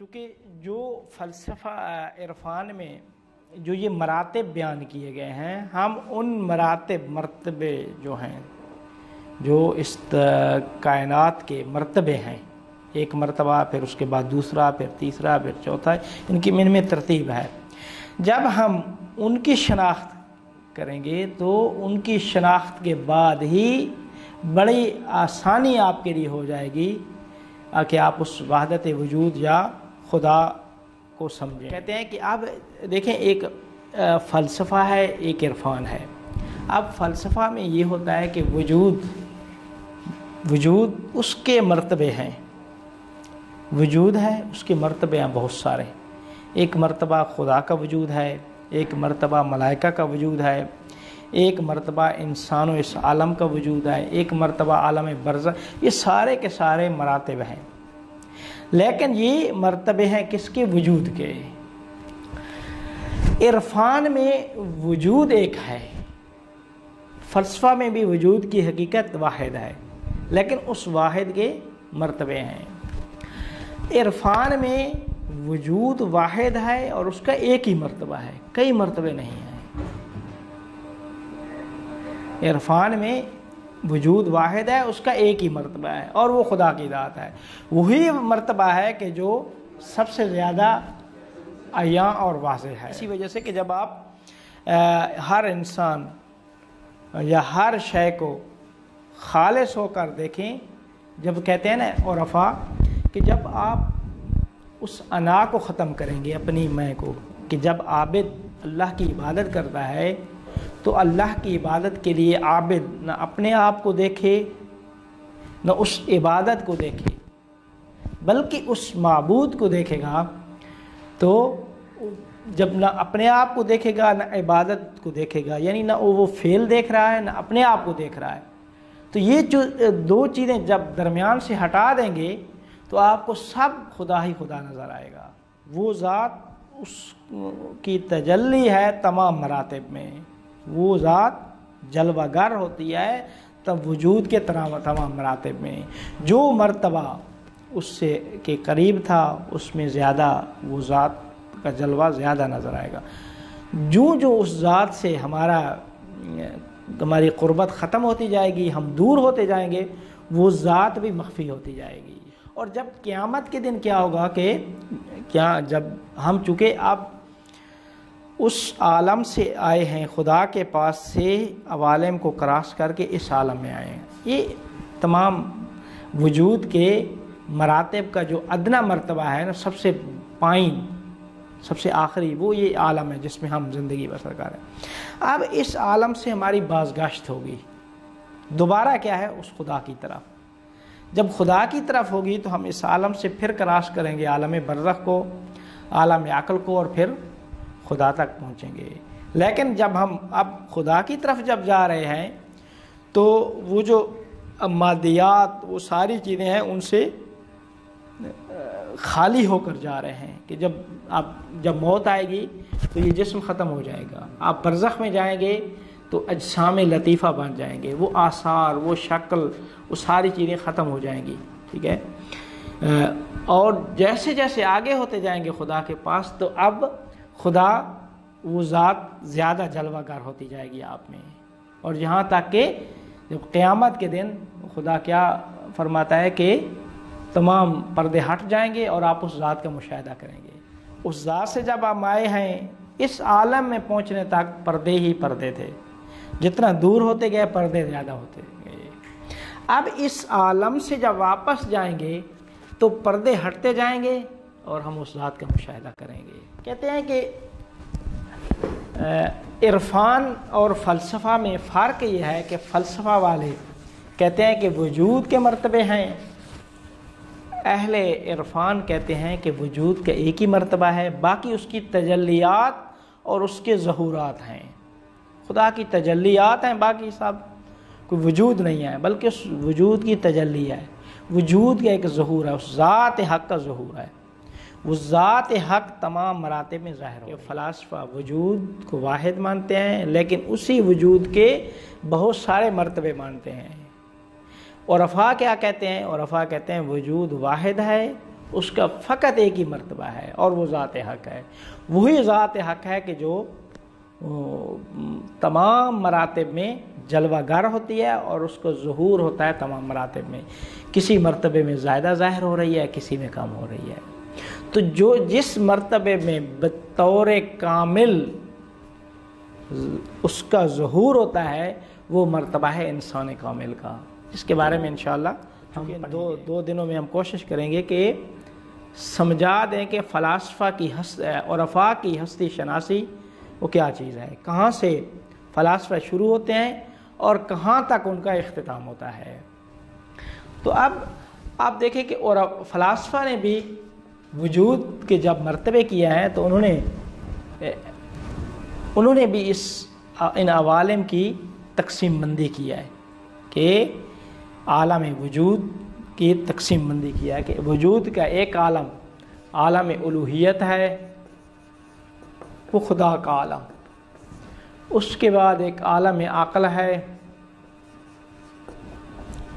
چونکہ جو فلسفہ عرفان میں جو یہ مراتب بیان کیے گئے ہیں، ہم ان مرتبے جو ہیں، جو اس کائنات کے مرتبے ہیں، ایک مرتبہ پھر اس کے بعد دوسرا، پھر تیسرا، پھر چوتھا، ان میں ترتیب ہے۔ جب ہم ان کی شناخت کریں گے تو ان کی شناخت کے بعد ہی بڑی آسانی آپ کے لیے ہو جائے گی کہ آپ اس وحدت وجود یا خدا کو سمجھیں۔ کہتے ہیں کہ اب دیکھیں، ایک فلسفہ ہے، ایک عرفان ہے۔ اب فلسفہ میں یہ ہوتا ہے کہ وجود اس کے مرتبے ہیں، وجود ہے اس کے مرتبے ہیں بہت سارے۔ ایک مرتبہ خدا کا وجود ہے، ایک مرتبہ ملائکہ کا وجود ہے، ایک مرتبہ انسان و اس عالم کا وجود ہے، ایک مرتبہ عالم برزخ۔ یہ سارے کے سارے مراتب ہیں، لیکن یہ مرتبے ہیں کس کے؟ وجود کے۔ عرفان میں وجود ایک ہے، فلسفہ میں بھی وجود کی حقیقت واحد ہے، لیکن اس واحد کے مرتبے ہیں۔ عرفان میں وجود واحد ہے اور اس کا ایک ہی مرتبہ ہے، کئی مرتبے نہیں ہیں۔ عرفان میں وجود واحد ہے، اس کا ایک ہی مرتبہ ہے، اور وہ خدا کی ذات ہے۔ وہی مرتبہ ہے کہ جو سب سے زیادہ عیاں اور واضح ہے۔ اسی وجہ سے کہ جب آپ ہر انسان یا ہر شے کو خالص ہو کر دیکھیں، جب کہتے ہیں نا عرفا کہ جب آپ اس انا کو ختم کریں گے، اپنی میں کو، کہ جب عابد اللہ کی عبادت کرتا ہے تو اللہ کی عبادت کے لیے عابد نہ اپنے آپ کو دیکھے، نہ اس عبادت کو دیکھے، بلکہ اس معبود کو دیکھے گا۔ تو جب نہ اپنے آپ کو دیکھے گا نہ عبادت کو دیکھے گا، یعنی نہ وہ فعل دیکھ رہا ہے نہ اپنے آپ کو دیکھ رہا ہے، تو یہ جو دو چیزیں جب درمیان سے ہٹا دیں گے تو آپ کو سب خدا ہی خدا نظر آئے گا۔ وہ ذات اس کی تجلی ہے تمام مراتب میں، وہ ذات جلوہ گر ہوتی ہے تب وجود کے تمام مراتب میں۔ جو مرتبہ اس سے کے قریب تھا اس میں زیادہ وہ ذات کا جلوہ زیادہ نظر آئے گا۔ جو اس ذات سے ہماری قربت ختم ہوتی جائے گی، ہم دور ہوتے جائیں گے، وہ ذات بھی مخفی ہوتی جائے گی۔ اور جب قیامت کے دن کیا ہوگا کہ جب ہم چونکہ اب اس عالم سے آئے ہیں، خدا کے پاس سے عوالم کو کراس کر کے اس عالم میں آئے ہیں، یہ تمام وجود کے مراتب کا جو ادنا مرتبہ ہے نا، سب سے پائن، سب سے آخری، وہ یہ عالم ہے جس میں ہم زندگی بسر کر رہے ہیں۔ اب اس عالم سے ہماری بازگشت ہوگی دوبارہ کیا ہے؟ اس خدا کی طرف۔ جب خدا کی طرف ہوگی تو ہم اس عالم سے پھر کراس کریں گے عالم برزخ کو، عالم عقل کو، اور پھر خدا تک پہنچیں گے۔ لیکن جب ہم اب خدا کی طرف جب جا رہے ہیں تو وہ جو مادیات، وہ ساری چیزیں ہیں، ان سے خالی ہو کر جا رہے ہیں کہ جب موت آئے گی تو یہ جسم ختم ہو جائے گا۔ آپ برزخ میں جائیں گے تو اجسام لطیفہ بن جائیں گے، وہ آثار، وہ شکل، وہ ساری چیزیں ختم ہو جائیں گی، ٹھیک ہے۔ اور جیسے جیسے آگے ہوتے جائیں گے خدا کے پاس تو اب خدا وہ ذات زیادہ جلوہ گر ہوتی جائے گی آپ میں، اور یہاں تک کہ جب قیامت کے دن خدا کیا فرماتا ہے کہ تمام پردے ہٹ جائیں گے اور آپ اس ذات کا مشاہدہ کریں گے۔ اس ذات سے جب آپ آئے ہیں، اس عالم میں پہنچنے تک پردے ہی پردے تھے، جتنا دور ہوتے گئے پردے زیادہ ہوتے گئے۔ اب اس عالم سے جب واپس جائیں گے تو پردے ہٹتے جائیں گے اور ہم اس ذات کا مشاہدہ کریں گے۔ کہتے ہیں کہ عرفان اور فلسفہ میں فرق یہ ہے کہ فلسفہ والے کہتے ہیں کہ وجود کے مرتبے ہیں، اہل عرفان کہتے ہیں کہ وجود کا ایک ہی مرتبہ ہے، باقی اس کی تجلیات اور اس کے ظہورات ہیں۔ خدا کی تجلیات ہیں، باقی سب کوئی وجود نہیں ہے، بلکہ اس وجود کی تجلی ہے، وجود کا ایک ظہور ہے، اس ذات حق کا ظہور ہے۔ وہ ذات حق تمام مراتب میں ظاہر ہو۔ فلاسفہ وجود کو واحد مانتے ہیں، لیکن اسی وجود کے بہت سارے مرتبے مانتے ہیں۔ عرفا کیا کہتے ہیں؟ عرفا کہتے ہیں وجود واحد ہے اس کا فقط ایک ہی مرتبہ ہے اور وہ ذات حق ہے. وہی ذات حق ہے کہ جو تمام مراتب میں جلوہ گر ہوتی ہے اور اس کو ظہور ہوتا ہے تمام مراتب میں. کسی مرتبے میں زیادہ ظاہر ہو رہی ہے، کسی میں کم ہو رہی ہے. تو جو جس مرتبے میں بطور کامل اس کا ظہور ہوتا ہے وہ مرتبہ ہے انسان کامل کا، جس کے بارے میں انشاءاللہ ہم دو دنوں میں ہم کوشش کریں گے کہ سمجھا دیں کہ فلاسفہ کی عرفاء کی ہستی شناسی وہ کیا چیز ہے، کہاں سے فلاسفہ شروع ہوتے ہیں اور کہاں تک ان کا اختتام ہوتا ہے. تو اب آپ دیکھیں کہ اور فلاسفہ نے بھی وجود کے جب مرتبے کیا ہے تو انہوں نے بھی ان عوالم کی تقسیم بندی کیا ہے کہ عالم وجود کی تقسیم بندی کیا ہے کہ وجود کا ایک عالم عالم الوہیت ہے، وہ خدا کا عالم. اس کے بعد ایک عالم عقل ہے،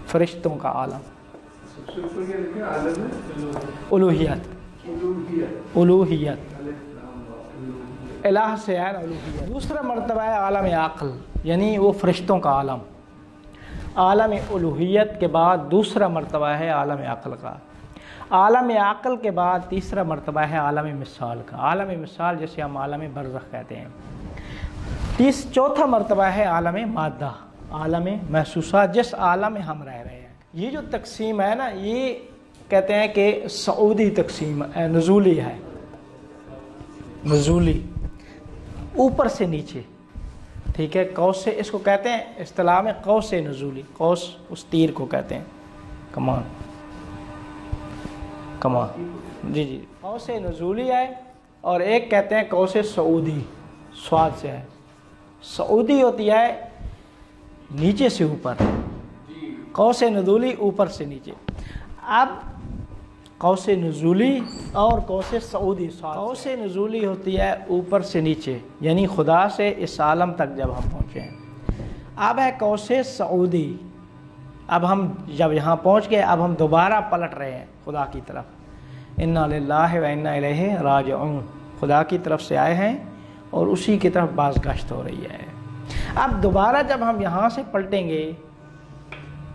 فرشتوں کا عالم، الوہیت الہ سے ہے الوہیت. دوسرا مرتبہ ہے عالم عقل، یعنی وہ فرشتوں کا عالم. عالم الوہیت کے بعد دوسرا مرتبہ ہے عالم عقل کا. عالم عقل کے بعد تیسرا مرتبہ ہے عالم مثال کا. عالم مثال جسے ہم عالم برزخ کہتے ہیں. چوتھا مرتبہ ہے عالم مادہ، عالم محسوسات، جس عالم میں ہم رہ رہے ہیں. یہ جو تقسیم ہے نا، یہ کہتے ہیں کہ سعودی تقسیم نزولی ہے. نزولی اوپر سے نیچے، ٹھیک ہے. قوس سے اس کو کہتے ہیں اصطلاح میں قوس نزولی. قوس اس تیر کو کہتے ہیں، کمان جی قوس نزولی ہے. اور ایک کہتے ہیں قوس سعودی، سواد سے ہے. سعودی ہوتی ہے نیچے سے اوپر، قوس نزولی اوپر سے نیچے. اب قوس نزولی اور قوس سعودی. قوس نزولی ہوتی ہے اوپر سے نیچے، یعنی خدا سے اس عالم تک جب ہم پہنچے ہیں. اب ہے قوس سعودی. اب ہم جب یہاں پہنچ گئے، اب ہم دوبارہ پلٹ رہے ہیں خدا کی طرف. انا للہ و انا الیہ راجعون، خدا کی طرف سے آئے ہیں اور اسی کی طرف بازگشت ہو رہی ہے. اب دوبارہ جب ہم یہاں سے پلٹیں گے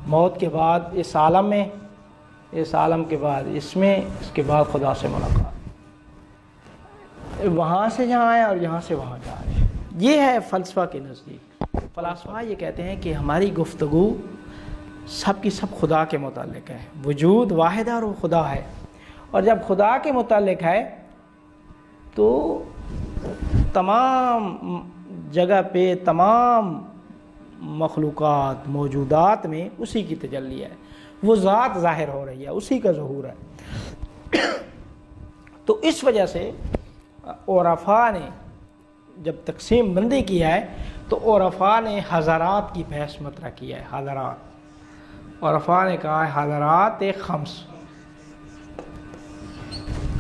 موت کے بعد اس عالم میں، اس عالم کے بعد اس میں، اس کے بعد خدا سے ملاقات، وہاں سے جہاں آئے اور یہاں سے وہاں جا رہے ہیں. یہ ہے فلسفہ کے نزدیک. فلاسفہ یہ کہتے ہیں کہ ہماری گفتگو سب کی سب خدا کے متعلق ہے. وجود واحد ہے اور وہ خدا ہے. اور جب خدا کے متعلق ہے تو تمام جگہ پہ تمام مخلوقات موجودات میں اسی کی تجلی ہے. وہ ذات ظاہر ہو رہی ہے، اسی کا ظہور ہے. تو اس وجہ سے عرفاء نے جب تقسیم بندی کیا ہے تو عرفاء نے حضرات کی بحث مطرح کیا ہے. حضرات، عرفاء نے کہا ہے حضرات خمس،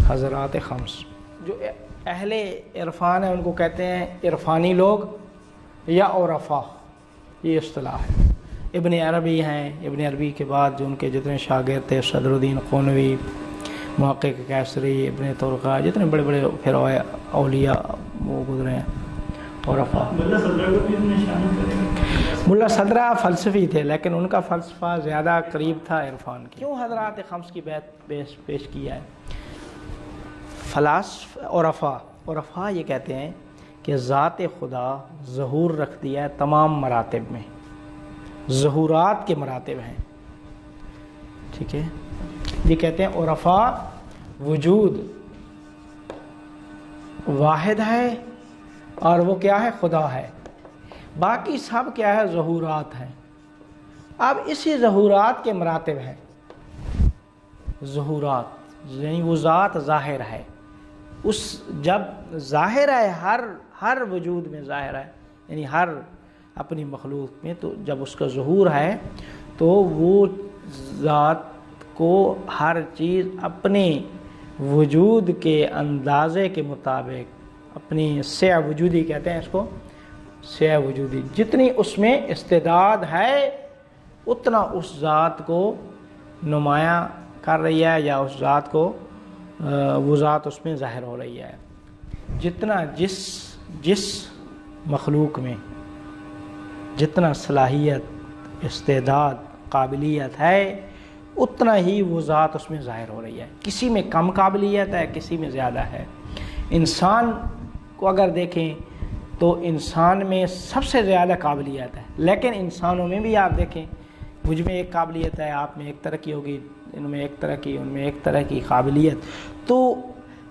حضرات خمس. جو اہل عرفان ہیں ان کو کہتے ہیں عرفانی لوگ یا عرفاء، یہ اصطلاح ہے. ابن عربی ہیں، ابن عربی کے بعد جو ان کے جتنے شاگرد تھے، صدر الدین قونوی، محقق کیسری، ابن طرقہ، جتنے بڑے بڑے پھر اولیاء وہ گزرے ہیں عرفاء. ملا صدرہ فلسفی تھے لیکن ان کا فلسفہ زیادہ قریب تھا عرفان کے. کیوں حضرات خمس کی بات پیش کیا ہے؟ عرفاء یہ کہتے ہیں کہ ذات خدا ظہور رکھتی ہے تمام مراتب میں، ظہورات کے مراتب ہیں. ٹھیک ہے، یہ کہتے ہیں عرفاء وجود واحد ہے اور وہ کیا ہے؟ خدا ہے. باقی سب کیا ہے؟ ظہورات ہیں. اب اسی ظہورات کے مراتب ہیں. ظہورات یعنی وہ ذات ظاہر ہے. اس جب ظاہر ہے ہر وجود میں ظاہر ہے، یعنی ہر اپنی مخلوق میں، تو جب اس کا ظہور ہے تو وہ ذات کو ہر چیز اپنے وجود کے اندازے کے مطابق، اپنی سعہ وجودی کہتے ہیں اس کو، سعہ وجودی، جتنی اس میں استعداد ہے اتنا اس ذات کو نمایاں کر رہی ہے یا اس ذات کو وہ ذات اس میں ظاہر ہو رہی ہے. جتنا جس مخلوق میں جتنا صلاحیت، استعداد، قابلیت ہے، اتنا ہی وہ ذات اس میں ظاہر ہو رہی ہے. کسی میں کم قابلیت ہے، کسی میں زیادہ ہے. انسان کو اگر دیکھیں تو انسان میں سب سے زیادہ قابلیت ہے، لیکن انسانوں میں بھی آپ دیکھیں، مجھ میں ایک قابلیت ہے، آپ میں ایک طرح کی ہوگی، ان میں ایک طرح کی، ان میں ایک طرح کی قابلیت. تو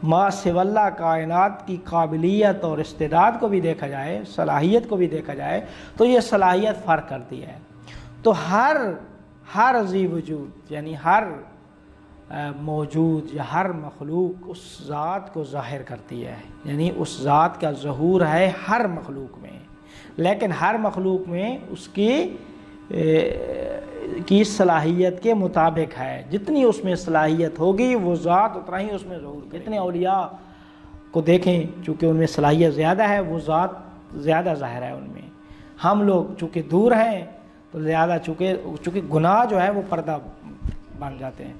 ما سوی اللہ کائنات کی قابلیت اور استعداد کو بھی دیکھا جائے، صلاحیت کو بھی دیکھا جائے، تو یہ صلاحیت فرق کرتی ہے. تو ہر ذی وجود یعنی ہر موجود یا ہر مخلوق اس ذات کو ظاہر کرتی ہے، یعنی اس ذات کا ظہور ہے ہر مخلوق میں، لیکن ہر مخلوق میں اس کی صلاحیت کے مطابق ہے. جتنی اس میں صلاحیت ہوگی وہ ذات اتنا ہی اس میں ظہور. جتنے اولیاء کو دیکھیں چونکہ ان میں صلاحیت زیادہ ہے، وہ ذات زیادہ ظاہر ہے ان میں. ہم لوگ چونکہ دور ہیں تو زیادہ چونکہ گناہ جو ہے وہ پردہ بن جاتے ہیں.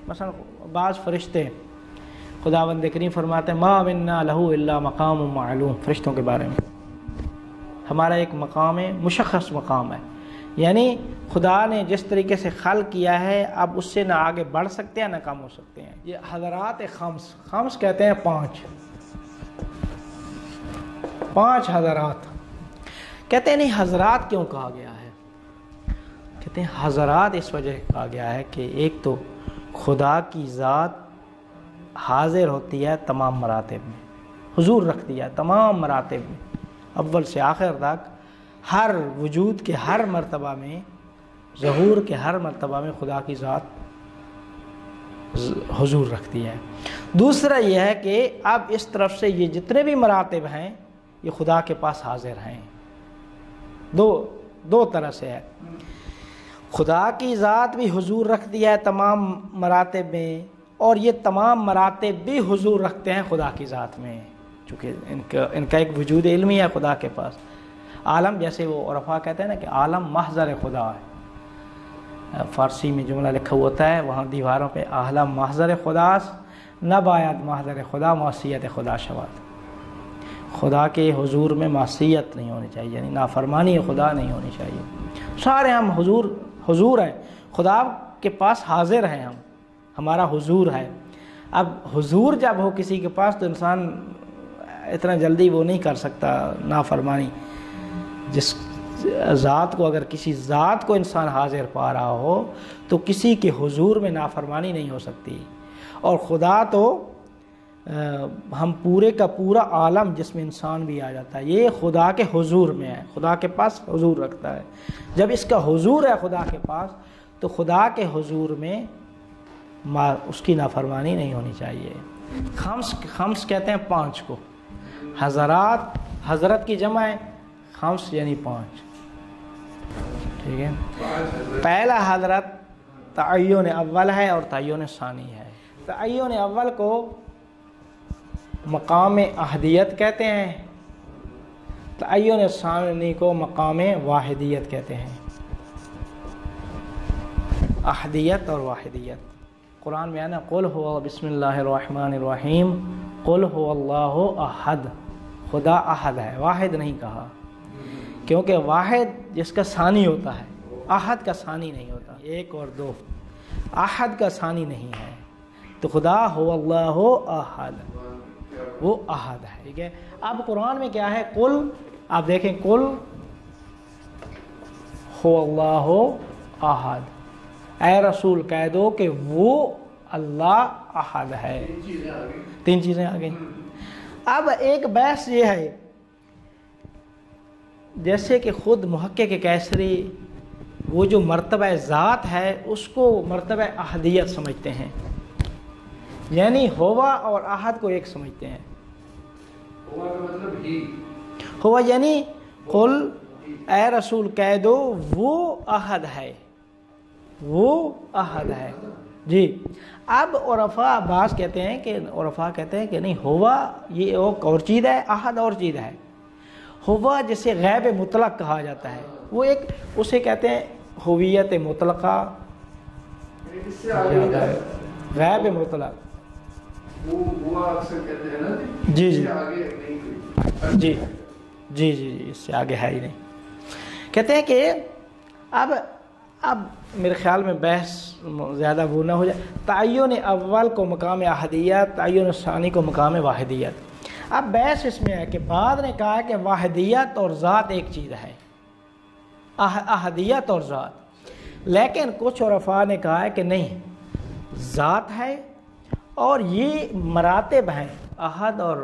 مثلا بعض فرشتے خداوند کریم فرماتے ہیں ما منا لہو الا مقام معلوم. فرشتوں کے بارے میں ہمارا ایک مقام ہے، مشخص مقام ہے، یعنی خدا نے جس طریقے سے خلق کیا ہے اب اس سے نہ آگے بڑھ سکتے ہیں نہ کم ہو سکتے ہیں. یہ حضرات خمس کہتے ہیں پانچ حضرات. کہتے ہیں نہیں حضرات کیوں کہا گیا ہے؟ کہتے ہیں حضرات اس وجہ کہا گیا ہے کہ ایک تو خدا کی ذات حاضر ہوتی ہے تمام مراتب میں، حضور رکھتی ہے تمام مراتب میں، اول سے آخر تک ہر وجود کے ہر مرتبہ میں، ظہور کے ہر مرتبہ میں خدا کی ذات حضور رکھتی ہے. دوسرا یہ ہے کہ اب اس طرف سے یہ جتنے بھی مراتب ہیں یہ خدا کے پاس حاضر ہیں. دو طرح سے ہے. خدا کی ذات بھی حضور رکھتی ہے تمام مراتب میں، اور یہ تمام مراتب بھی حضور رکھتے ہیں خدا کی ذات میں، چونکہ ان کا ایک وجود علمی ہے خدا کے پاس. عالم جیسے وہ عرفا کہتے ہیں نا کہ عالم محضر خدا ہے، فارسی میں جملہ لکھا ہوتا ہے وہاں دیواروں پہ عالم محضر خداست نہ باید محضر خدا معصیت خدا شود. خدا کے حضور میں معصیت نہیں ہونی چاہیے، یعنی نافرمانی خدا نہیں ہونی چاہیے. سارے ہم حضور ہیں، خدا کے پاس حاضر ہیں، ہمارا حضور ہے. اب حضور جب ہو کسی کے پاس تو انسان اتنا جلدی وہ نہیں کر سکتا نافرمانی. جس ذات کو، اگر کسی ذات کو انسان حاضر پا رہا ہو تو کسی کے حضور میں نافرمانی نہیں ہو سکتی. اور خدا تو ہم پورے کا پورا عالم جس میں انسان بھی آ جاتا ہے یہ خدا کے حضور میں ہے، خدا کے پاس حضور رکھتا ہے. جب اس کا حضور ہے خدا کے پاس تو خدا کے حضور میں اس کی نافرمانی نہیں ہونی چاہیے. خمس کہتے ہیں پانچ کو. حضرات، حضرت کی جمع ہے، خمس یعنی پانچ. ٹھیک ہے. پہلا حضرت تعین اول ہے اور تعین ثانی ہے. تعین اول کو مقام احدیت کہتے ہیں، تعین ثانی کو مقام واحدیت کہتے ہیں. احدیت اور واحدیت قرآن میں ہے نا، قل هو بسم اللہ الرحمن الرحیم، قل هو اللہ احد. خدا احد ہے، واحد نہیں کہا، کیونکہ واحد جس کا ثانی ہوتا ہے، احد کا ثانی نہیں ہوتا. ایک اور دو، احد کا ثانی نہیں ہے. تو خدا هو اللہ احد، وہ احد ہے. ٹھیک ہے. اب قرآن میں کیا ہے؟ قل، آپ دیکھیں قل هو اللہ احد. اے رسول کہہ دو کہ وہ اللہ احد ہے. تین چیزیں آ گئیں. اب ایک بحث یہ ہے، جیسے کہ خود محقق کیسری وہ جو مرتبہ ذات ہے اس کو مرتبہ احدیت سمجھتے ہیں، یعنی ہوا اور احد کو ایک سمجھتے ہیں. ہوا یعنی قل اے رسول کہہ دو وہ احد ہے، وہ احد ہے. جی. اب عرفا بعض کہتے ہیں کہ نہیں، ہوا یہ اور چیز ہے، احد اور چیز ہے. ہوا جسے غیب مطلق کہا جاتا ہے، وہ ایک اسے کہتے ہیں ہویت مطلقہ، غیب مطلق. جی جی جی جی جی اس سے آگے ہے ہی نہیں. کہتے ہیں کہ اب میرے خیال میں بحث زیادہ وہ نہ ہو جائے. تعین اول کو مقام احدیت، تعین ثانی کو مقام واحدیت. اب بحث اس میں ہے کہ بعض نے کہا کہ واحدیت اور ذات ایک چیز ہے، احدیت اور ذات، لیکن کچھ عرفاء نے کہا ہے کہ نہیں، ذات ہے اور یہ مراتب ہیں، احد اور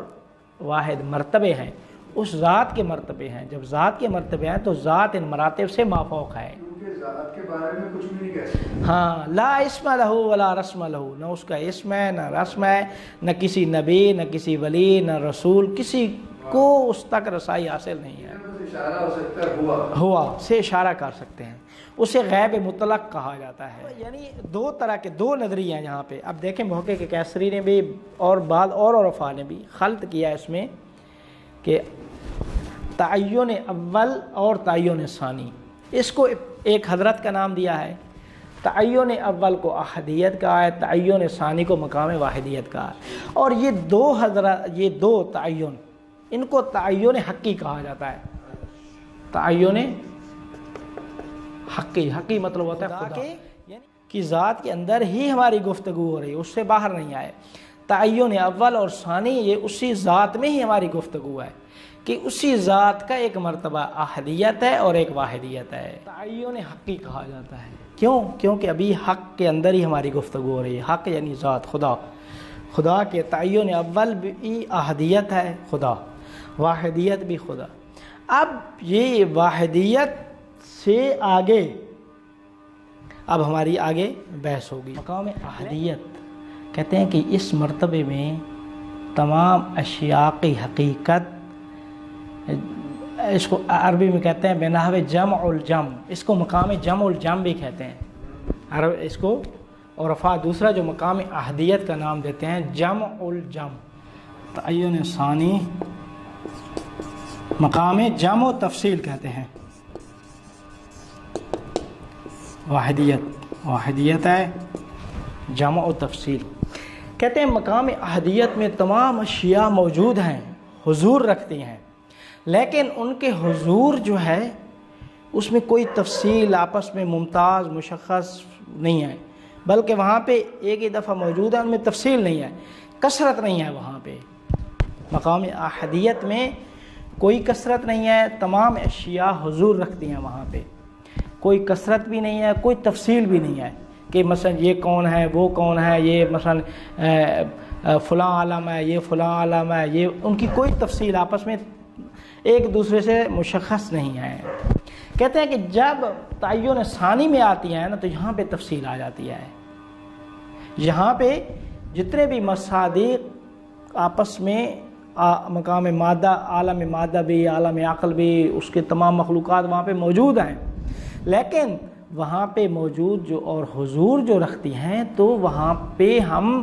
واحد مرتبے ہیں، اس ذات کے مرتبے ہیں. جب ذات کے مرتبے ہیں تو ذات ان مراتب سے مافوق ہے. ذات کے بارے میں کچھ بھی نہیں کہہ سکتے. ہاں، لا اسم لہو ولا رسم لہو، نہ اس کا اسم ہے نہ رسم ہے، نہ کسی نبی نہ کسی ولی نہ رسول، کسی کو اس تک رسائی حاصل نہیں ہے. اشارہ ہو سکتا ہے ہوا سے اشارہ کر سکتے ہیں، اسے غیب مطلق کہا جاتا ہے. یعنی دو طرح کے دو نظریے ہیں یہاں پہ. اب دیکھیں محقق کے کیسری نے بھی اور بعض اور عرفاء نے بھی خلط کیا اس میں کہ تعین اول اور تعین ثانی، اس کو ایک حضرت کا نام دیا ہے. تعین اول کو احدیت کہا ہے، تعین ثانی کو مقام واحدیت کہا ہے. اور یہ دو حضرت، یہ دو تعین، ان کو تعین حقی کہا جاتا ہے. تعین حقی مطلب ہوتا ہے خدا کی ذات کے اندر ہی ہماری گفتگو ہو رہی ہے، اس سے باہر نہیں آئے. تعین اول اور ثانی یہ اسی ذات میں ہی ہماری گفتگو ہے کہ اسی ذات کا ایک مرتبہ احدیت ہے اور ایک واحدیت ہے. تعین حقی کہا جاتا ہے. کیوں؟ کیونکہ ابھی حق کے اندر ہی ہماری گفتگو ہو رہی ہے. حق یعنی ذات، خدا کے تعین اول بھی احدیت ہے خدا، واحدیت بھی خدا. اب یہ واحدیت سے آگے اب ہماری آگے بحث ہوگی. مقام احدیت کہتے ہیں کہ اس مرتبے میں تمام اشیاء کی حقیقت، اس کو عربی میں کہتے ہیں بنحو جمع الجم، اس کو مقام جمع الجم بھی کہتے ہیں اس کو عرفاء. دوسرا جو مقام احدیت کا نام دیتے ہیں جمع الجم. تعین ثانی مقام جمع و تفصیل کہتے ہیں. واحدیت ہے جمع و تفصیل. کہتے ہیں مقام احدیت میں تمام اشیاء موجود ہیں، حضور رکھتی ہیں، لیکن ان کے حضور جو ہے اس میں کوئی تفصیل آپس میں ممتاز مشخص نہیں ہے، بلکہ وہاں پہ ایک ہی دفعہ موجود ہے، ان میں تفصیل نہیں ہے، کثرت نہیں ہے. وہاں پہ مقام احدیت میں کوئی کثرت نہیں ہے، تمام اشیاء حضور رکھتی ہیں. وہاں پہ کوئی کثرت بھی نہیں ہے، کوئی تفصیل بھی نہیں ہے کہ مثلا یہ کون ہے وہ کون ہے، یہ مثلا فلاں عالم ہے یہ فلاں عالم ہے، یہ ان کی کوئی تفصیل آپس میں ایک دوسرے سے مشخص نہیں ہے. کہتے ہیں کہ جب تعین ثانی میں آتی ہیں نا تو یہاں پہ تفصیل آ جاتی ہے. یہاں پہ جتنے بھی مصادیق آپس میں مقام مادہ، عالم مادہ بھی، عالم عقل بھی، اس کے تمام مخلوقات وہاں پہ موجود ہیں، لیکن وہاں پہ موجود جو اور حضور جو رکھتی ہیں تو وہاں پہ ہم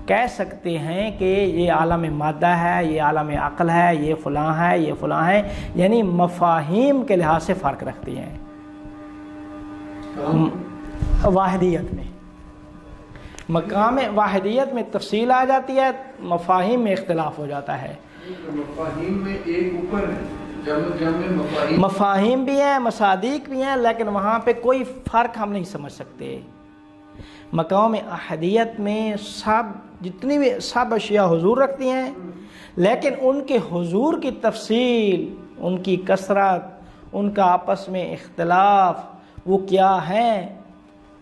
کہہ سکتے ہیں کہ یہ عالم مادہ ہے، یہ عالم عقل ہے، یہ فلاں ہے، یہ فلاں ہے، یعنی مفاہیم کے لحاظ سے فرق رکھتی ہیں. واحدیت میں مقام واحدیت میں تفصیل آ جاتی ہے، مفاہیم میں اختلاف ہو جاتا ہے. مفاہیم میں ایک اوپر ہے، مفاہیم بھی ہیں، مصادیق بھی ہیں، لیکن وہاں پہ کوئی فرق ہم نہیں سمجھ سکتے. مقام احدیت میں جتنی بھی سب اشیاء حضور رکھتی ہیں، لیکن ان کے حضور کی تفصیل، ان کی کثرت، ان کا آپس میں اختلاف، وہ کیا ہیں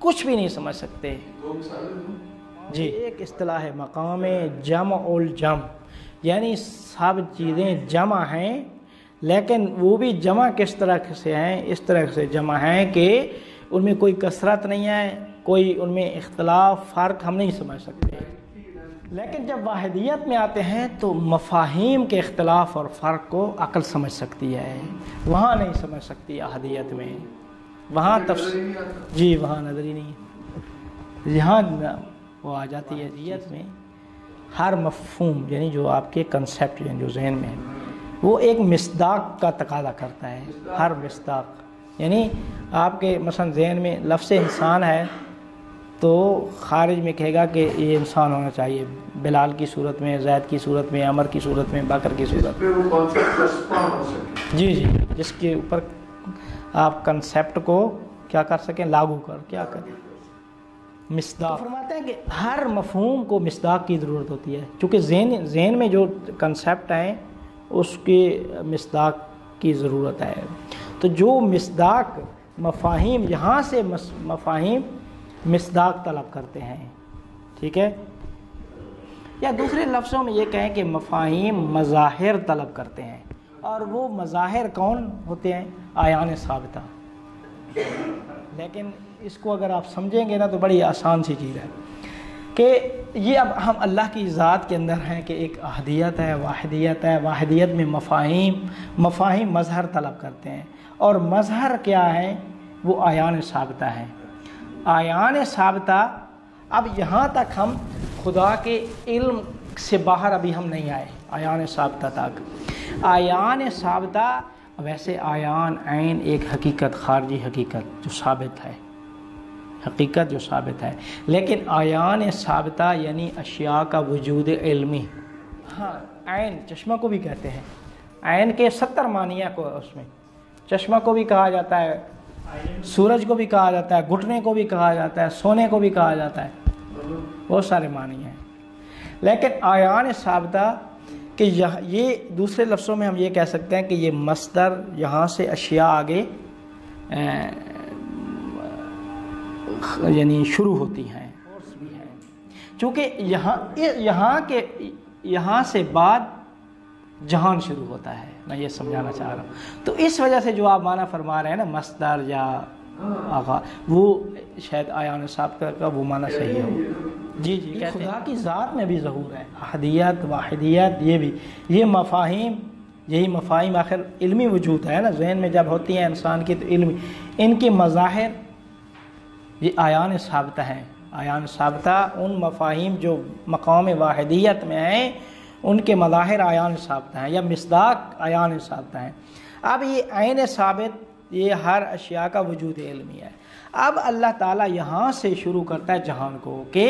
کچھ بھی نہیں سمجھ سکتے. جی، ایک اصطلاح ہے مقام جمع الجم، یعنی سب چیزیں جمع ہیں، لیکن وہ بھی جمع کس طرح سے ہیں؟ اس طرح سے جمع ہیں کہ ان میں کوئی کثرت نہیں ہے، کوئی ان میں اختلاف فرق ہم نہیں سمجھ سکتے. لیکن جب واحدیت میں آتے ہیں تو مفاہیم کے اختلاف اور فرق کو عقل سمجھ سکتی ہے، وہاں نہیں سمجھ سکتی احدیت میں. وہاں جی وہاں نظر ہی نہیں. یہاں وہ آ جاتی ہے احدیت میں ہر مفہوم، یعنی جو آپ کے کنسیپٹ ہیں جو ذہن میں ہے، وہ ایک مصداق کا تقاضا کرتا ہے. ہر مصداق یعنی آپ کے مثلا ذہن میں لفظ انسان ہے تو خارج میں کہے گا کہ یہ انسان ہونا چاہیے، بلال کی صورت میں، زید کی صورت میں، عمر کی صورت میں، بکر کی صورت میں، پھر وہ کانسیپٹ رسپانس ہو سکے. جی جی، جس کے اوپر آپ کنسیپٹ کو کیا کر سکیں، لاگو کیا کریں. مصداق فرماتے ہیں کہ ہر مفہوم کو مصداق کی ضرورت ہوتی ہے، چونکہ ذہن میں جو کنسیپٹ ہیں اس کے مصداق کی ضرورت ہے. تو جو مصداق مفاہیم، یہاں سے مفاہیم مصداق طلب کرتے ہیں، ٹھیک ہے، یا دوسرے لفظوں میں یہ کہیں کہ مفاہیم مظاہر طلب کرتے ہیں. اور وہ مظاہر کون ہوتے ہیں؟ آیان ثابتہ. لیکن اس کو اگر آپ سمجھیں گے نا تو بڑی آسان سی چیز ہے کہ یہ اب ہم اللہ کی ذات کے اندر ہیں کہ ایک احدیت ہے، واحدیت ہے. واحدیت میں مفاہیم مظہر طلب کرتے ہیں، اور مظہر کیا ہے؟ وہ آیان ثابتہ ہیں. آیان ثابتہ. اب یہاں تک ہم خدا کے علم سے باہر ابھی ہم نہیں آئے، آیان ثابتہ تک. آیان ثابتہ، ویسے آیان عین ایک حقیقت، خارجی حقیقت جو ثابت ہے، حقیقت جو ثابت ہے. لیکن آیان ثابتہ یعنی اشیاء کا وجود علمی. ہاں، عین چشمہ کو بھی کہتے ہیں. عین کے 70 معنی کو اس میں، چشمہ کو بھی کہا جاتا ہے، سورج کو بھی کہا جاتا ہے، گھٹنے کو بھی کہا جاتا ہے، سونے کو بھی کہا جاتا ہے، بہت سارے معنی ہیں. لیکن آیان ثابتہ کہ یہ دوسرے لفظوں میں ہم یہ کہہ سکتے ہیں کہ یہ مصدر، یہاں سے اشیاء آگے یعنی شروع ہوتی ہیں، چونکہ یہاں سے بعد جہان شروع ہوتا ہے. میں یہ سمجھانا چاہ رہا ہوں. تو اس وجہ سے جو آپ معنی فرما رہے ہیں نا مصدر یا آغا، وہ شاید آیان ثابتہ کا وہ معنی صحیح ہو. جی جی، خدا کی ذات میں بھی ظہور ہے، احدیت، واحدیت، یہ مفاہیم، یہی مفاہیم آخر علمی وجود ہے نا. ذہن میں جب ہوتی ہیں انسان کی تو علمی، ان کے مظاہر یہ آیان ثابتہ ہیں. آیان ثابتہ ان مفاہیم جو مقام واحدیت میں ہیں، ان کے مظاہر آیان ثابتہ ہیں، یا مصداق آیان ثابتہ ہیں. اب یہ عین ثابت، یہ ہر اشیاء کا وجود علمی ہے. اب اللہ تعالیٰ یہاں سے شروع کرتا ہے جہان کو کہ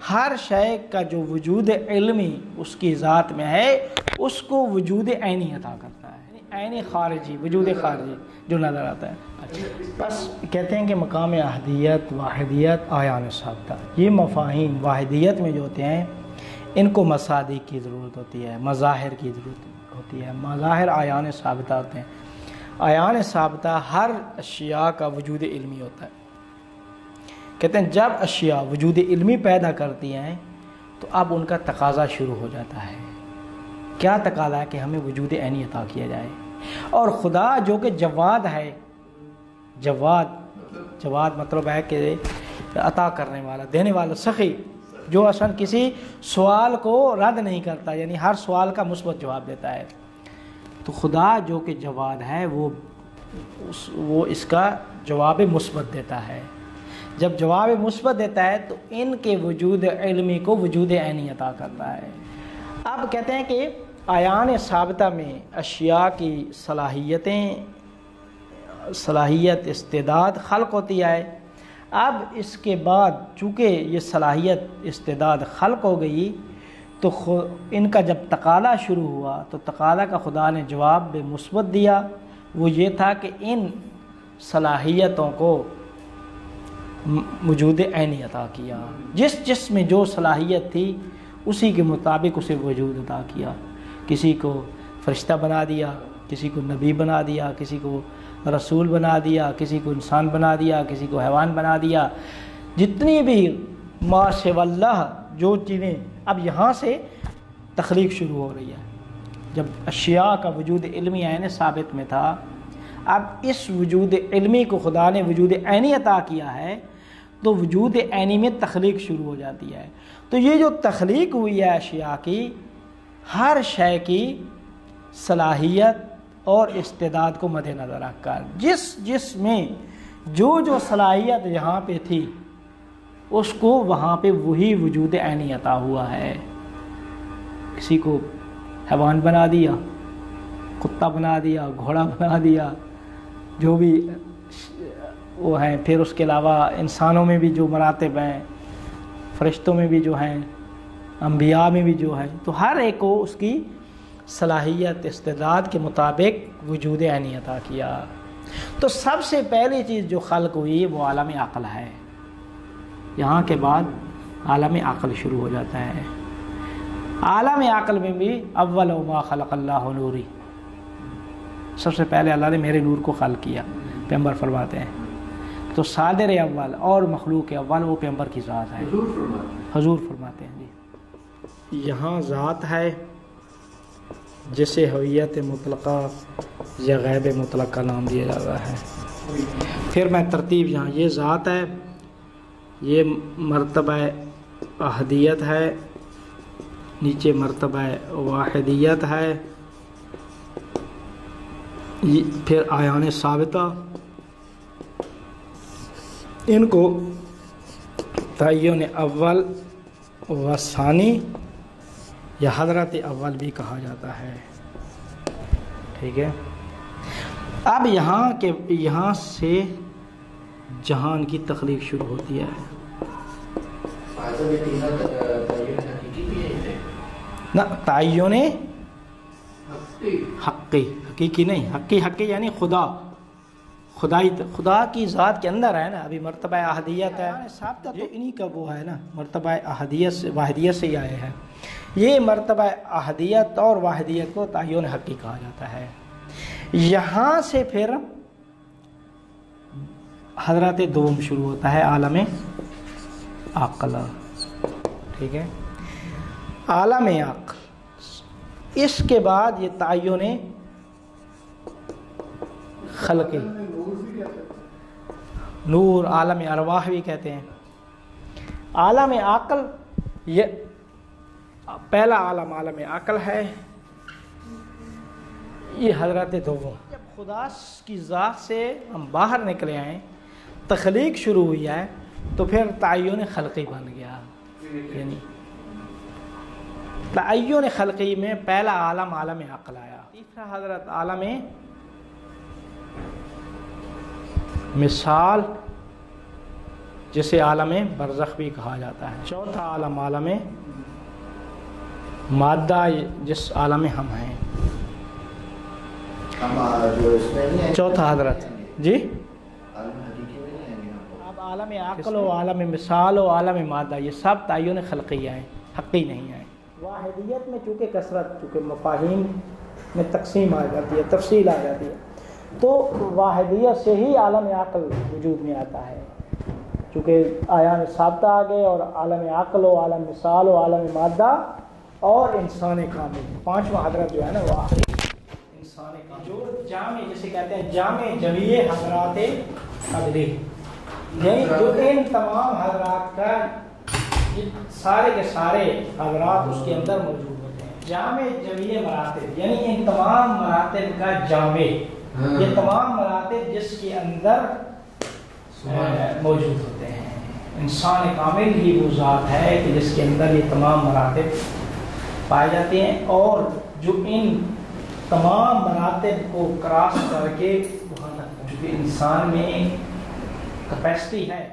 ہر شے کا جو وجود علمی اس کی ذات میں ہے، اس کو وجود عینی عطا کرتا ہے. عینی خارجی، وجود خارجی جو نظر آتا ہے. بس کہتے ہیں کہ مقام احدیت، واحدیت، آیان ثابتہ، یہ مفاہیم واحدیت میں جو ہوتے ہیں ان کو مصادیق کی ضرورت ہوتی ہے، مظاہر کی ضرورت ہوتی ہے. مظاہر آیان ثابتہ ہوتے ہیں. آیان ثابتہ ہر اشیاء کا وجود علمی ہوتا ہے. کہتے ہیں جب اشیاء وجود علمی پیدا کرتی ہیں تو اب ان کا تقاضا شروع ہو جاتا ہے. کیا تقاضا ہے؟ کہ ہمیں وجود عینی عطا کیا جائے. اور خدا جو کہ جواد ہے، جواد مطلب ہے کہ عطا کرنے والا، دینے والا، سخی، جو اصلا کسی سوال کو رد نہیں کرتا، یعنی ہر سوال کا مثبت جواب دیتا ہے. تو خدا جو کہ جواد ہے وہ اس کا جواب مثبت دیتا ہے. جب جواب مثبت دیتا ہے تو ان کے وجود علمی کو وجود عینی عطا کرتا ہے. اب کہتے ہیں کہ آیان ثابتہ میں اشیاء کی صلاحیت، استعداد خلق ہوتی ہے. اب اس کے بعد چونکہ یہ صلاحیت، استعداد خلق ہو گئی تو ان کا جب تقاضا شروع ہوا تو تقاضا کا خدا نے جواب مثبت دیا. وہ یہ تھا کہ ان صلاحیتوں کو وجود عینی عطا کیا. جس میں جو صلاحیت تھی اسی کے مطابق اسے وجود عطا کیا. کسی کو فرشتہ بنا دیا، کسی کو نبی بنا دیا، کسی کو رسول بنا دیا، کسی کو انسان بنا دیا، کسی کو حیوان بنا دیا. جتنی بھی ما سوی اللہ جو چیزیں، اب یہاں سے تخلیق شروع ہو رہی ہے. جب اشیاء کا وجود علمی عین ثابت میں تھا، اب اس وجود علمی کو خدا نے وجود عینی عطا کیا ہے تو وجود عینی میں تخلیق شروع ہو جاتی ہے. تو یہ جو تخلیق ہوئی ہے اشیاء کی، ہر شے کی صلاحیت اور استعداد کو مد نظر رکھ کر جس میں جو صلاحیت یہاں پہ تھی اس کو وہاں پہ وہی وجود عینی عطا ہوا ہے. کسی کو حیوان بنا دیا، کتا بنا دیا، گھوڑا بنا دیا، جو بھی وہ ہیں. پھر اس کے علاوہ انسانوں میں بھی جو مراتب ہیں، فرشتوں میں بھی جو ہیں، انبیاء میں بھی جو ہے، تو ہر ایک کو اس کی صلاحیت استعداد کے مطابق وجود عینی عطا کیا۔ تو سب سے پہلی چیز جو خلق ہوئی وہ عالم عقل ہے، یہاں کے بعد عالم عقل شروع ہو جاتا ہے۔ عالم عقل میں بھی اول ما خلق اللہ نوری، سب سے پہلے اللہ نے میرے نور کو خلق کیا، پیغمبر فرماتے ہیں۔ تو صادر اول اور مخلوق اول وہ پیغمبر کی ذات ہے، حضور فرماتے ہیں جی۔ یہاں ذات ہے جسے ہویت مطلقہ یا غیب مطلق کا نام دیا جاتا ہے۔ پھر میں ترتیب، یہاں یہ ذات ہے، یہ مرتبہ احدیت ہے، نیچے مرتبہ واحدیت ہے، پھر آیان ثابتہ، ان کو تعین اول و ثانی یا حضرت اول بھی کہا جاتا ہے، ٹھیک ہے۔ اب یہاں سے جہان کی تخلیق شروع ہوتی ہے۔ نہ تعین حقی، حقیقی نہیں، حقی یعنی خدا کی ذات کے اندر ہے نا۔ ابھی مرتبہ احدیت ہے، ثابتہ تو انہی کا وہ ہے نا، مرتبہ احدیت سے واحدیت سے ہی آئے ہیں۔ یہ مرتبہ احدیت اور واحدیت کو تعین حقی کہا جاتا ہے۔ یہاں سے پھر حضرت دوم شروع ہوتا ہے، عالم عقل، ٹھیک ہے، عالم عقل۔ اس کے بعد یہ تعین خلقی، نور، عالم ارواح بھی کہتے ہیں۔ عالم عقل، یہ پہلا عالم عالم عقل ہے، یہ حضرت دوم۔ جب خدا کی ذات سے ہم باہر نکلے آئے، تخلیق شروع ہوئی ہے، تو پھر تعین خلقی بن گیا، یعنی تعین خلقی میں پہلا عالم عالم عقل آیا، تیسرا حضرت عالم مثال جسے عالم برزخ بھی کہا جاتا ہے، چوتھا عالم عالم مادہ جس عالم ہم ہیں، چوتھا حضرت جی۔ اب عالم عقل و عالم مثال و عالم مادہ یہ سب تعین خلقیہ ہیں، حقی نہیں ہیں۔ واحدیت میں چونکہ کثرت، چونکہ مفاہیم میں تقسیم آ جاتی ہے، تفصیل آ جاتی ہے، تو واحدیت سے ہی عالم عقل وجود میں آتا ہے، چونکہ آیان ثابتہ آ گئے، اور عالم عقل و عالم مثال و عالم مادہ اور انسان کامل، پانچواں حضرت جو ہے نا وہ آخری انسان کامل، جو جامع جسے کہتے ہیں جامع جمیع حضرات قدری، یعنی جو ان تمام حضرات کا سارے کے سارے حضرات اس کے اندر موجود ہوتے ہیں۔ جامع جمیع مراتب یعنی ان تمام مراتب کا جامع، یہ تمام مراتب جس کے اندر موجود ہوتے ہیں۔ انسان کامل ہی وہ ذات ہے کہ جس کے اندر یہ تمام مراتب پائے جاتے ہیں، اور جو ان تمام مراتب کو کراس کر کے وہاں تک، چونکہ انسان میں کیپیسٹی ہے